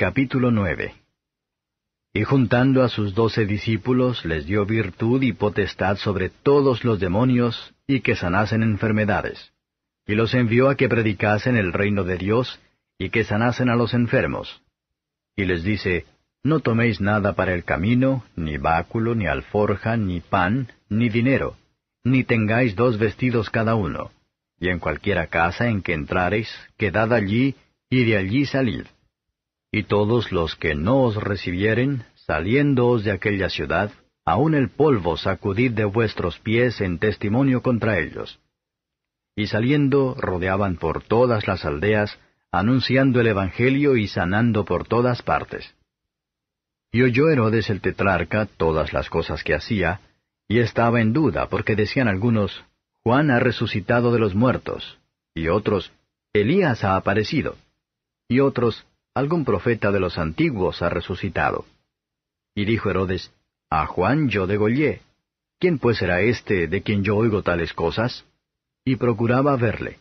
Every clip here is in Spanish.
Capítulo 9. Y juntando a sus 12 discípulos, les dio virtud y potestad sobre todos los demonios, y que sanasen enfermedades. Y los envió a que predicasen el reino de Dios, y que sanasen a los enfermos. Y les dice, No toméis nada para el camino, ni báculo, ni alforja, ni pan, ni dinero, ni tengáis 2 vestidos cada uno. Y en cualquiera casa en que entrareis, quedad allí, y de allí salid. Y todos los que no os recibieren, saliéndoos de aquella ciudad, aun el polvo sacudid de vuestros pies en testimonio contra ellos. Y saliendo, rodeaban por todas las aldeas, anunciando el Evangelio y sanando por todas partes. Y oyó Herodes el tetrarca todas las cosas que hacía, y estaba en duda, porque decían algunos, Juan ha resucitado de los muertos, y otros, Elías ha aparecido, y otros, algún profeta de los antiguos ha resucitado. Y dijo Herodes, A Juan yo degollé. ¿Quién pues será éste de quien yo oigo tales cosas? Y procuraba verle.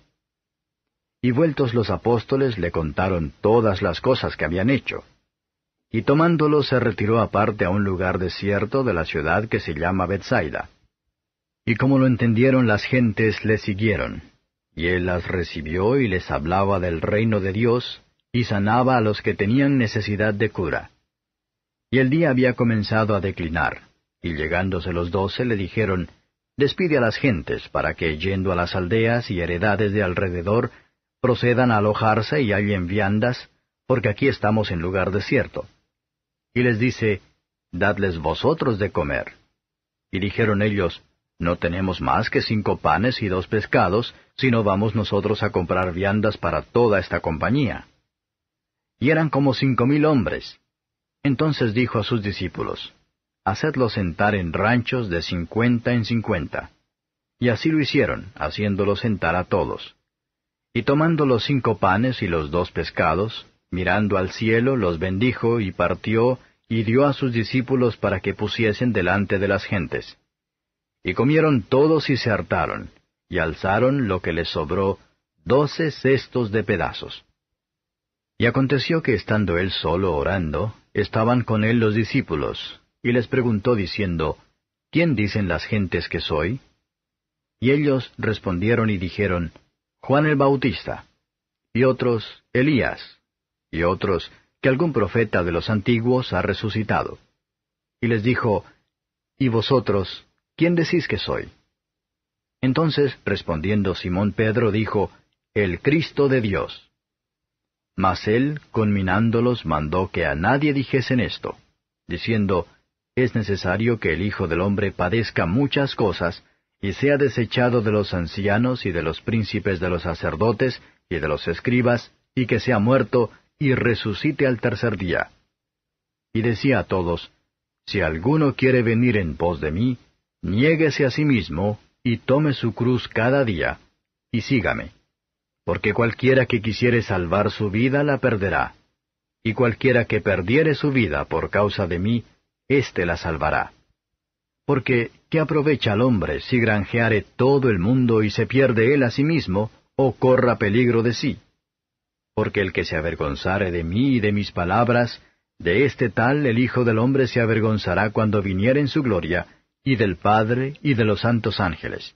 Y vueltos los apóstoles le contaron todas las cosas que habían hecho. Y tomándolo se retiró aparte a un lugar desierto de la ciudad que se llama Betsaida. Y como lo entendieron las gentes le siguieron. Y él las recibió y les hablaba del reino de Dios, y sanaba a los que tenían necesidad de cura. Y el día había comenzado a declinar, y llegándose los 12 le dijeron, Despide a las gentes, para que, yendo a las aldeas y heredades de alrededor, procedan a alojarse y hallen viandas, porque aquí estamos en lugar desierto. Y les dice, Dadles vosotros de comer. Y dijeron ellos, No tenemos más que 5 panes y 2 pescados, sino vamos nosotros a comprar viandas para toda esta compañía. Y eran como 5,000 hombres. Entonces dijo a sus discípulos, Hacedlos sentar en ranchos de 50 en 50. Y así lo hicieron, haciéndolos sentar a todos. Y tomando los 5 panes y los 2 pescados, mirando al cielo, los bendijo y partió, y dio a sus discípulos para que pusiesen delante de las gentes. Y comieron todos y se hartaron, y alzaron lo que les sobró, 12 cestos de pedazos. Y aconteció que estando él solo orando, estaban con él los discípulos, y les preguntó diciendo, ¿Quién dicen las gentes que soy? Y ellos respondieron y dijeron, Juan el Bautista, y otros, Elías, y otros, que algún profeta de los antiguos ha resucitado. Y les dijo, ¿Y vosotros, quién decís que soy? Entonces, respondiendo Simón Pedro, dijo, El Cristo de Dios. Mas él, conminándolos, mandó que a nadie dijesen esto, diciendo, Es necesario que el Hijo del Hombre padezca muchas cosas, y sea desechado de los ancianos y de los príncipes de los sacerdotes y de los escribas, y que sea muerto, y resucite al tercer día. Y decía a todos, Si alguno quiere venir en pos de mí, niéguese a sí mismo, y tome su cruz cada día, y sígame. Porque cualquiera que quisiere salvar su vida la perderá, y cualquiera que perdiere su vida por causa de mí, éste la salvará. Porque, ¿qué aprovecha al hombre si granjeare todo el mundo y se pierde él a sí mismo, o corra peligro de sí? Porque el que se avergonzare de mí y de mis palabras, de este tal el Hijo del Hombre se avergonzará cuando viniere en su gloria, y del Padre y de los santos ángeles.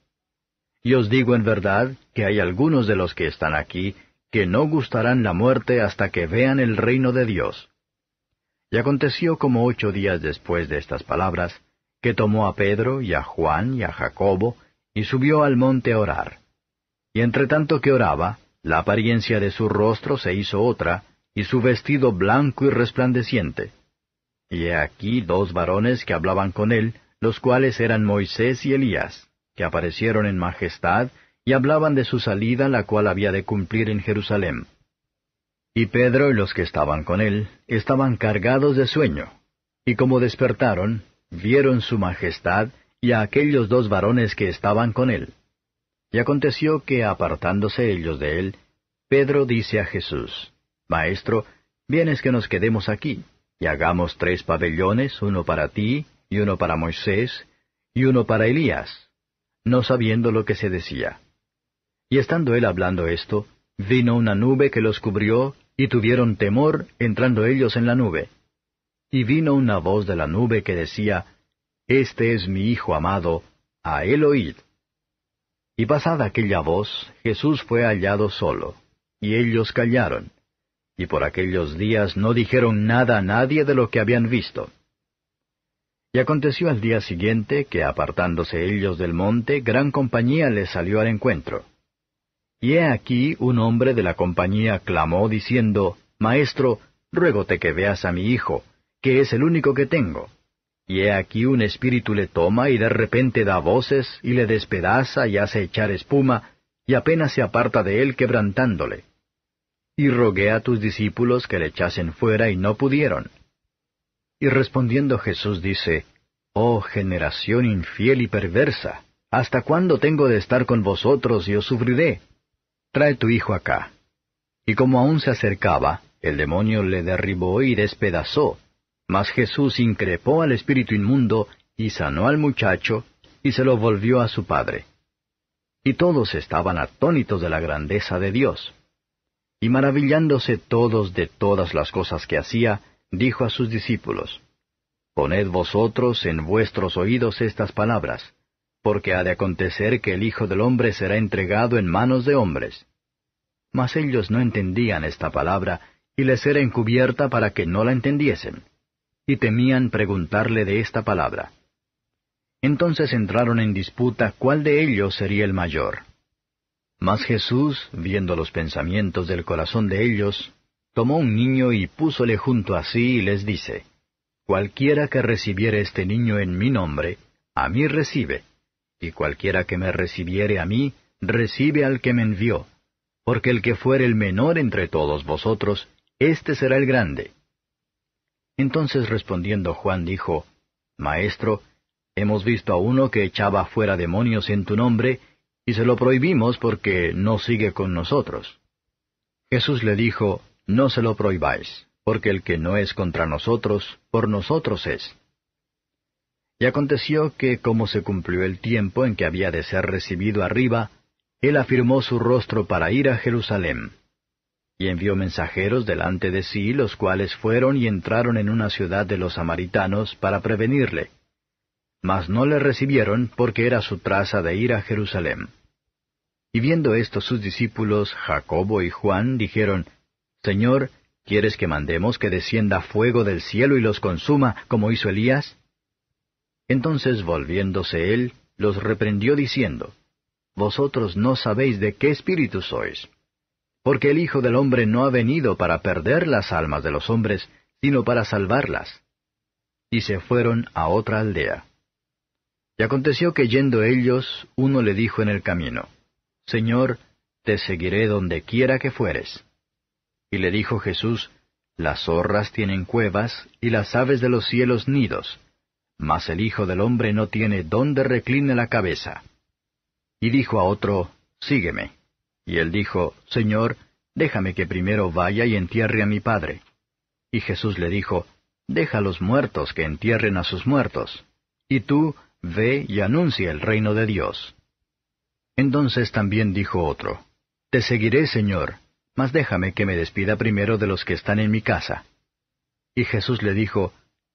Y os digo en verdad que hay algunos de los que están aquí que no gustarán la muerte hasta que vean el reino de Dios. Y aconteció como 8 días después de estas palabras, que tomó a Pedro y a Juan y a Jacobo, y subió al monte a orar. Y entre tanto que oraba, la apariencia de su rostro se hizo otra, y su vestido blanco y resplandeciente. Y he aquí 2 varones que hablaban con él, los cuales eran Moisés y Elías, que aparecieron en majestad, y hablaban de su salida, la cual había de cumplir en Jerusalén. Y Pedro y los que estaban con él estaban cargados de sueño, y como despertaron, vieron su majestad y a aquellos 2 varones que estaban con él. Y aconteció que, apartándose ellos de él, Pedro dice a Jesús, Maestro, bien es que nos quedemos aquí, y hagamos 3 pabellones, uno para ti, y uno para Moisés, y uno para Elías, no sabiendo lo que se decía. Y estando él hablando esto, vino una nube que los cubrió, y tuvieron temor entrando ellos en la nube. Y vino una voz de la nube que decía, Este es mi Hijo amado, a él oíd. Y pasada aquella voz, Jesús fue hallado solo, y ellos callaron, y por aquellos días no dijeron nada a nadie de lo que habían visto. Y aconteció al día siguiente que, apartándose ellos del monte, gran compañía les salió al encuentro. Y he aquí un hombre de la compañía clamó diciendo, Maestro, ruégote que veas a mi hijo, que es el único que tengo. Y he aquí un espíritu le toma y de repente da voces y le despedaza y hace echar espuma, y apenas se aparta de él quebrantándole. Y rogué a tus discípulos que le echasen fuera y no pudieron. Y respondiendo Jesús dice, Oh generación infiel y perversa, ¿hasta cuándo tengo de estar con vosotros y os sufriré? Trae tu hijo acá. Y como aún se acercaba, el demonio le derribó y despedazó. Mas Jesús increpó al espíritu inmundo, y sanó al muchacho, y se lo volvió a su padre. Y todos estaban atónitos de la grandeza de Dios. Y maravillándose todos de todas las cosas que hacía, dijo a sus discípulos, Poned vosotros en vuestros oídos estas palabras, porque ha de acontecer que el Hijo del Hombre será entregado en manos de hombres. Mas ellos no entendían esta palabra, y les era encubierta para que no la entendiesen, y temían preguntarle de esta palabra. Entonces entraron en disputa cuál de ellos sería el mayor. Mas Jesús, viendo los pensamientos del corazón de ellos, tomó un niño y púsole junto a sí y les dice, Cualquiera que recibiere este niño en mi nombre, a mí recibe, y cualquiera que me recibiere a mí, recibe al que me envió, porque el que fuere el menor entre todos vosotros, éste será el grande. Entonces respondiendo Juan dijo, Maestro, hemos visto a uno que echaba fuera demonios en tu nombre, y se lo prohibimos porque no sigue con nosotros. Jesús le dijo, No se lo prohibáis, porque el que no es contra nosotros, por nosotros es. Y aconteció que, como se cumplió el tiempo en que había de ser recibido arriba, él afirmó su rostro para ir a Jerusalén. Y envió mensajeros delante de sí, los cuales fueron y entraron en una ciudad de los samaritanos para prevenirle. Mas no le recibieron, porque era su traza de ir a Jerusalén. Y viendo esto sus discípulos, Jacobo y Juan, dijeron, Señor, ¿quieres que mandemos que descienda fuego del cielo y los consuma, como hizo Elías? Entonces volviéndose él, los reprendió diciendo, Vosotros no sabéis de qué espíritu sois, porque el Hijo del Hombre no ha venido para perder las almas de los hombres, sino para salvarlas. Y se fueron a otra aldea. Y aconteció que yendo ellos, uno le dijo en el camino, Señor, te seguiré donde quiera que fueres. Y le dijo Jesús, Las zorras tienen cuevas, y las aves de los cielos nidos, mas el Hijo del Hombre no tiene dónde recline la cabeza. Y dijo a otro, Sígueme. Y él dijo, Señor, déjame que primero vaya y entierre a mi padre. Y Jesús le dijo, Deja a los muertos que entierren a sus muertos. Y tú, ve y anuncia el reino de Dios. Entonces también dijo otro, Te seguiré, Señor, mas déjame que me despida primero de los que están en mi casa. Y Jesús le dijo,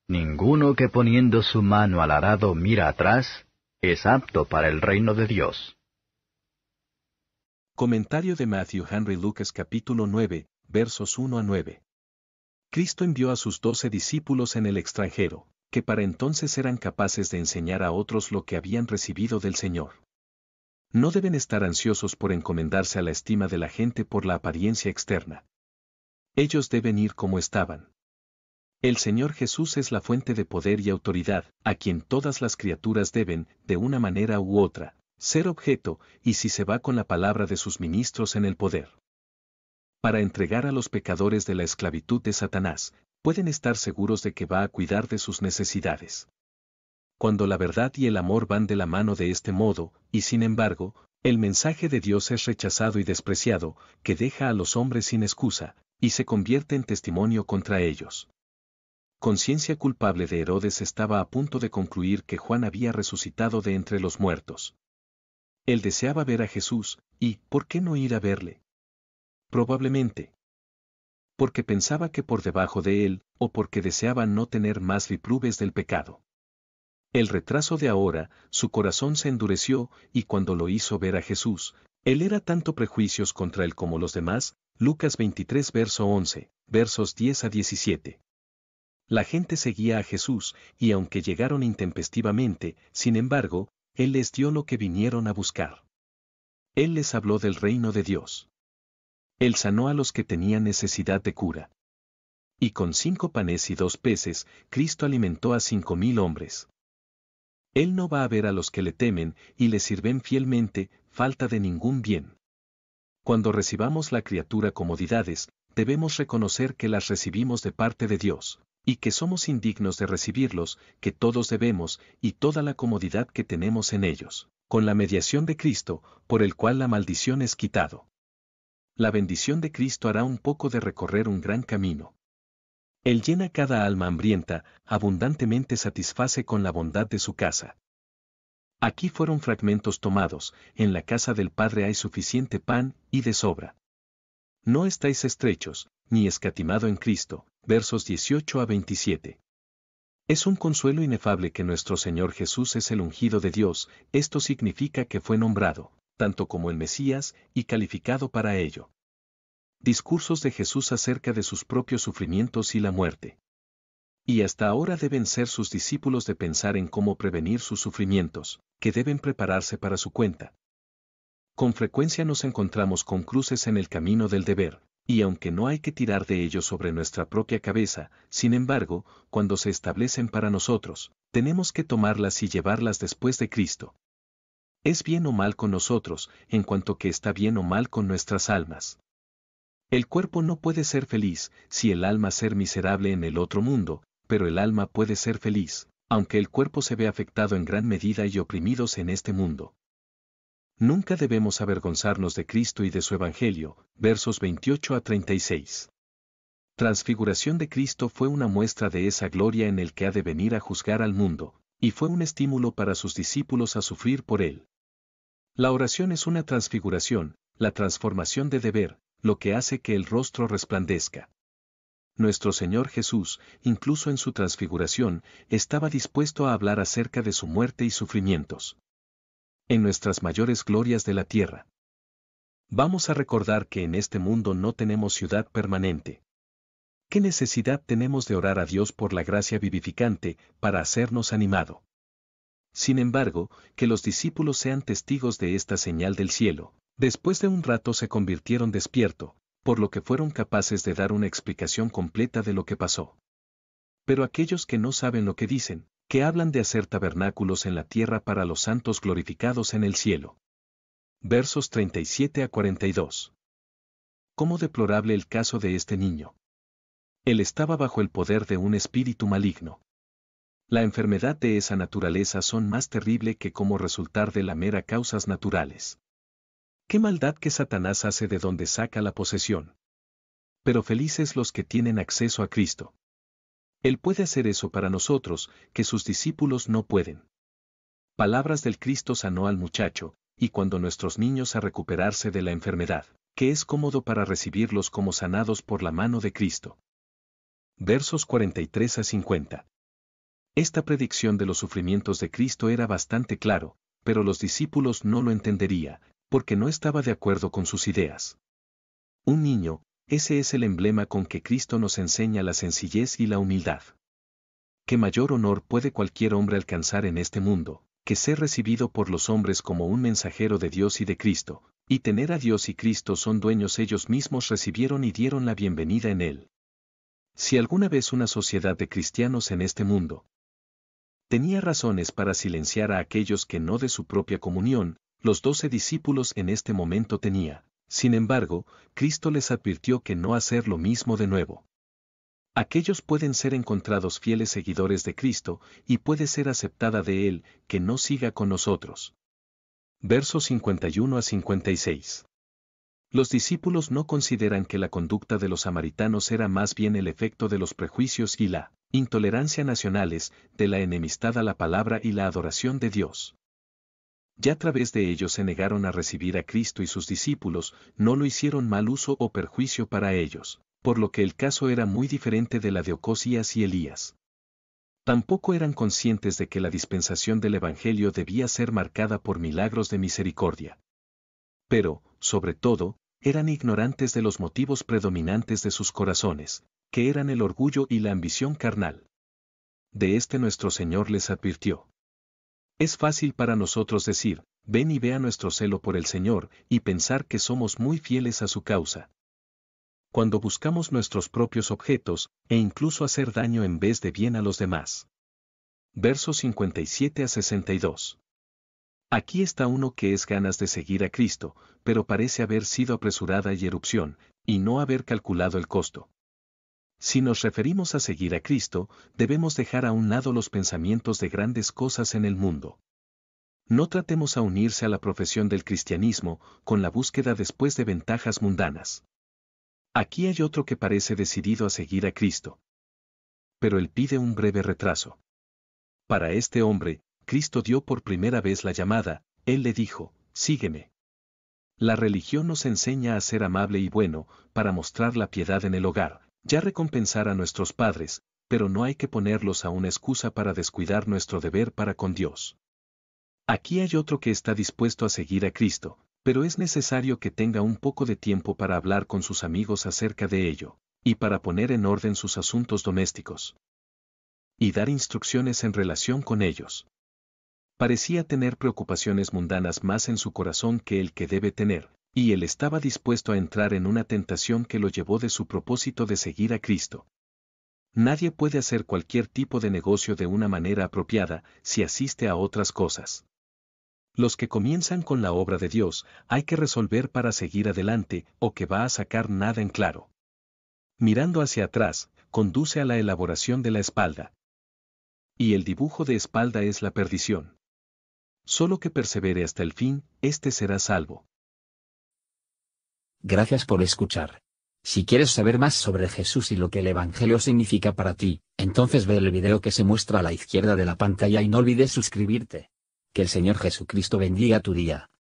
Ninguno que poniendo su mano al arado mira atrás, es apto para el reino de Dios. Comentario de Matthew Henry Lucas capítulo 9, versos 1 a 9. Cristo envió a sus 12 discípulos en el extranjero, que para entonces eran capaces de enseñar a otros lo que habían recibido del Señor. No deben estar ansiosos por encomendarse a la estima de la gente por la apariencia externa. Ellos deben ir como estaban. El Señor Jesús es la fuente de poder y autoridad, a quien todas las criaturas deben, de una manera u otra, ser objeto, y si se va con la palabra de sus ministros en el poder. Para entregar a los pecadores de la esclavitud de Satanás, pueden estar seguros de que va a cuidar de sus necesidades. Cuando la verdad y el amor van de la mano de este modo, y sin embargo, el mensaje de Dios es rechazado y despreciado, que deja a los hombres sin excusa, y se convierte en testimonio contra ellos. Conciencia culpable de Herodes estaba a punto de concluir que Juan había resucitado de entre los muertos. Él deseaba ver a Jesús, y, ¿por qué no ir a verle? Probablemente. porque pensaba que por debajo de él, o porque deseaba no tener más reproches del pecado. El retraso de ahora, su corazón se endureció, y cuando lo hizo ver a Jesús, él era tanto prejuicios contra él como los demás. Lucas 23 verso 11, versos 10 a 17. La gente seguía a Jesús, y aunque llegaron intempestivamente, sin embargo, él les dio lo que vinieron a buscar. Él les habló del reino de Dios. Él sanó a los que tenían necesidad de cura. Y con 5 panes y 2 peces, Cristo alimentó a 5,000 hombres. Él no va a ver a los que le temen y le sirven fielmente, falta de ningún bien. Cuando recibamos la criatura comodidades, debemos reconocer que las recibimos de parte de Dios, y que somos indignos de recibirlos, que todos debemos, y toda la comodidad que tenemos en ellos, con la mediación de Cristo, por el cual la maldición es quitado. La bendición de Cristo hará un poco de recorrer un gran camino. Él llena cada alma hambrienta, abundantemente satisface con la bondad de su casa. Aquí fueron fragmentos tomados, en la casa del Padre hay suficiente pan, y de sobra. No estáis estrechos, ni escatimado en Cristo, versos 18 a 27. Es un consuelo inefable que nuestro Señor Jesús es el ungido de Dios, esto significa que fue nombrado, tanto como el Mesías, y calificado para ello. Discursos de Jesús acerca de sus propios sufrimientos y la muerte. Y hasta ahora deben ser sus discípulos de pensar en cómo prevenir sus sufrimientos, que deben prepararse para su cuenta. Con frecuencia nos encontramos con cruces en el camino del deber, y aunque no hay que tirar de ellos sobre nuestra propia cabeza, sin embargo, cuando se establecen para nosotros, tenemos que tomarlas y llevarlas después de Cristo. Es bien o mal con nosotros, en cuanto que está bien o mal con nuestras almas. El cuerpo no puede ser feliz, si el alma ser miserable en el otro mundo, pero el alma puede ser feliz, aunque el cuerpo se ve afectado en gran medida y oprimidos en este mundo. Nunca debemos avergonzarnos de Cristo y de su Evangelio, versos 28 a 36. Transfiguración de Cristo fue una muestra de esa gloria en el que ha de venir a juzgar al mundo, y fue un estímulo para sus discípulos a sufrir por él. La oración es una transfiguración, la transformación de deber, lo que hace que el rostro resplandezca. Nuestro Señor Jesús, incluso en su transfiguración, estaba dispuesto a hablar acerca de su muerte y sufrimientos. En nuestras mayores glorias de la tierra. Vamos a recordar que en este mundo no tenemos ciudad permanente. ¿Qué necesidad tenemos de orar a Dios por la gracia vivificante, para hacernos animado? Sin embargo, que los discípulos sean testigos de esta señal del cielo. Después de un rato se convirtieron despierto, por lo que fueron capaces de dar una explicación completa de lo que pasó. Pero aquellos que no saben lo que dicen, que hablan de hacer tabernáculos en la tierra para los santos glorificados en el cielo. Versos 37 a 42. Cómo deplorable el caso de este niño. Él estaba bajo el poder de un espíritu maligno. La enfermedad de esa naturaleza son más terrible que como resultar de la mera causas naturales. Qué maldad que Satanás hace de donde saca la posesión. Pero felices los que tienen acceso a Cristo. Él puede hacer eso para nosotros, que sus discípulos no pueden. Palabras del Cristo sanó al muchacho, y cuando nuestros niños a recuperarse de la enfermedad, que es cómodo para recibirlos como sanados por la mano de Cristo. Versos 43 a 50. Esta predicción de los sufrimientos de Cristo era bastante claro, pero los discípulos no lo entenderían, porque no estaba de acuerdo con sus ideas. Un niño, ese es el emblema con que Cristo nos enseña la sencillez y la humildad. ¿Qué mayor honor puede cualquier hombre alcanzar en este mundo, que ser recibido por los hombres como un mensajero de Dios y de Cristo, y tener a Dios y Cristo son dueños ellos mismos recibieron y dieron la bienvenida en él? Si alguna vez una sociedad de cristianos en este mundo tenía razones para silenciar a aquellos que no de su propia comunión, los 12 discípulos en este momento tenía. Sin embargo, Cristo les advirtió que no hacer lo mismo de nuevo. Aquellos pueden ser encontrados fieles seguidores de Cristo, y puede ser aceptada de Él, que no siga con nosotros. Versos 51 a 56. Los discípulos no consideran que la conducta de los samaritanos era más bien el efecto de los prejuicios y la intolerancia nacionales, de la enemistad a la palabra y la adoración de Dios. Ya a través de ellos se negaron a recibir a Cristo y sus discípulos, no lo hicieron mal uso o perjuicio para ellos, por lo que el caso era muy diferente de la de Ocosías y Elías. Tampoco eran conscientes de que la dispensación del Evangelio debía ser marcada por milagros de misericordia. Pero, sobre todo, eran ignorantes de los motivos predominantes de sus corazones, que eran el orgullo y la ambición carnal. De este nuestro Señor les advirtió. Es fácil para nosotros decir, ven y vea nuestro celo por el Señor, y pensar que somos muy fieles a su causa. Cuando buscamos nuestros propios objetos, e incluso hacer daño en vez de bien a los demás. Versos 57 a 62. Aquí está uno que es ganas de seguir a Cristo, pero parece haber sido apresurada y erupción, y no haber calculado el costo. Si nos referimos a seguir a Cristo, debemos dejar a un lado los pensamientos de grandes cosas en el mundo. No tratemos a unirse a la profesión del cristianismo con la búsqueda después de ventajas mundanas. Aquí hay otro que parece decidido a seguir a Cristo. Pero él pide un breve retraso. Para este hombre, Cristo dio por primera vez la llamada, él le dijo, sígueme. La religión nos enseña a ser amable y bueno, para mostrar la piedad en el hogar, ya recompensar a nuestros padres, pero no hay que ponerlos a una excusa para descuidar nuestro deber para con Dios. Aquí hay otro que está dispuesto a seguir a Cristo, pero es necesario que tenga un poco de tiempo para hablar con sus amigos acerca de ello, y para poner en orden sus asuntos domésticos. Y dar instrucciones en relación con ellos. Parecía tener preocupaciones mundanas más en su corazón que el que debe tener, y él estaba dispuesto a entrar en una tentación que lo llevó de su propósito de seguir a Cristo. Nadie puede hacer cualquier tipo de negocio de una manera apropiada si asiste a otras cosas. Los que comienzan con la obra de Dios, hay que resolver para seguir adelante, o que va a sacar nada en claro. Mirando hacia atrás, conduce a la elaboración de la espalda. Y el dibujo de espalda es la perdición. Solo que persevere hasta el fin, éste será salvo. Gracias por escuchar. Si quieres saber más sobre Jesús y lo que el Evangelio significa para ti, entonces ve el video que se muestra a la izquierda de la pantalla y no olvides suscribirte. Que el Señor Jesucristo bendiga tu día.